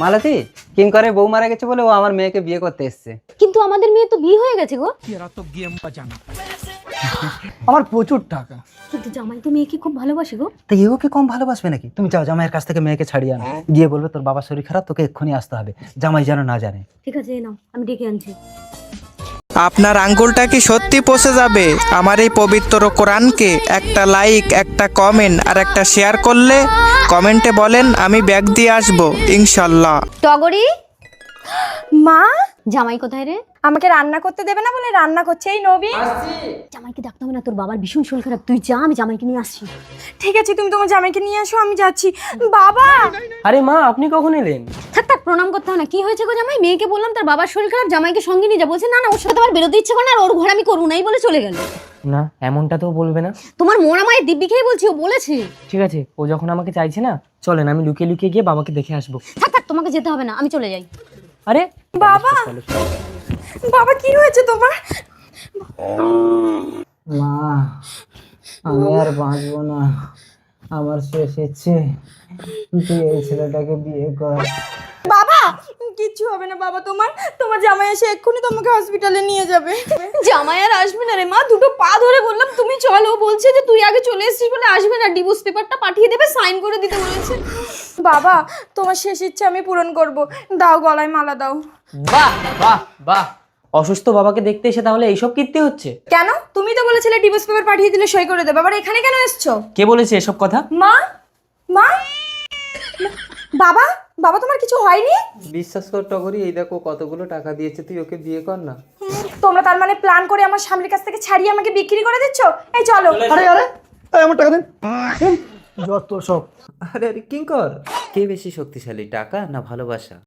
মালতী কিঙ্করের বউ মারা গেছে বলে ও আমার মেয়েকে বিয়ে করতে এসছে। কিন্তু আমাদের মেয়ে তো বিয়ে হয়ে গেছে গো। আমার প্রচুর টাকা। কিন্তু জামাই তো মেয়েকে খুব ভালোবাসে গো। তো এও কি কম ভালোবাসবে নাকি? তুমি যাও জামাইয়ের কাছ থেকে মেয়েকে ছাড়িয়ে আনো, গিয়ে বলবে তোর বাবার শরীর খারাপ, তোকে এক্ষুনি আসতে হবে, জামাই যেন না জানে। ঠিক আছে নাও, আমি ডেকে আনছি। আপনার আঙ্গুলটা কি সত্যি পচে যাবে আমার এই পবিত্র কোরআনকে? একটা লাইক, একটা কমেন্ট আর একটা শেয়ার করলে কমেন্টে বলেন আমি ব্যাগ দিয়ে আসবো ইনশাল্লাহ। টগরি, মা জামাই কোথায় রে? আমাকে রান্না করতে দেবে না বলে রান্না করছে এই নবীন। জামাইকে ডাকতে হবে না, তোর বাবার ভীষণ শরীর খারাপ, তুই যা, আমি জামাইকে নিয়ে আসছি। ঠিক আছে, তুমি তোমার জামাইকে নিয়ে আসো, আমি যাচ্ছি। বাবা আরে মা, আপনি কখন এলেন? থাক থাক, প্রণাম করতে হবে না। কি হয়েছে গো জামাই? মেয়েকে বললাম তার বাবার শরীর খারাপ, জামাইকে সঙ্গে নিয়ে যা। বলছে না না, ওর সাথে আমার বেরোতে ইচ্ছে করে না, আর ওর ঘর আমি করবো নাই বলে চলে গেল। না, এমনটা তো বলবে না। তোমার মোড়া মায়ের দিব্যি খেয়ে বলছি, ও বলেছে। ঠিক আছে, ও যখন আমাকে চাইছে না, চলেন আমি লুকিয়ে লুকিয়ে গিয়ে বাবাকে দেখে আসবো। থাক থাক, তোমাকে যেতে হবে না, আমি চলে যাই। আরে বাবা বাবা কি হয়েছে তোমার? মা আমি আর বাঁচবো না, আমার শেষ ইচ্ছে, তুই এই ছেলেটাকে বিয়ে কর। বাবা কিচ্ছু হবে না বাবা, তোমার তোমার জামাই এসে এক্ষুনি তোমাকে হসপিটালে নিয়ে যাবে। জামাই আর আসবে না রে মা, দুটো পা ধরে বললাম তুমি চলো, বলছে যে তুই আগে চলে এসেছিস বলে আসবে না, ডিভোর্স পেপারটা পাঠিয়ে দেবে, সাইন করে দিতে বলেছে। বাবা তোমার শেষ ইচ্ছে আমি পূরণ করব, দাও গলায় মালা দাও। বাহ বাহ বাহ, অসুস্থ বাবাকে দেখতে এসে তাহলে এইসব কীর্তি হচ্ছে? কেন? তুমি তো বলেছিলে ডিভোর্স পেপার পাঠিয়ে দিলে সই করে দেবে, আবার এখানে কেন এসছো? কে বলেছে এসব কথা? মা মা বাবা বাবা তোমার কিছু হয়নি? বিশ্বাস কর টগরি, এই দেখো কতগুলো টাকা দিয়েছে, তুই ওকে বিয়ে কর না। তোমরা তার মানে প্ল্যান করে আমার স্বামীর কাছ থেকে ছাড়িয়ে আমাকে বিক্রি করে দিচ্ছ? এই চলো। আরে আরে, আমার টাকা দেন। যত সব। আরে আরে কিঙ্কর, কে বেশি শক্তিশালী, টাকা না ভালোবাসা?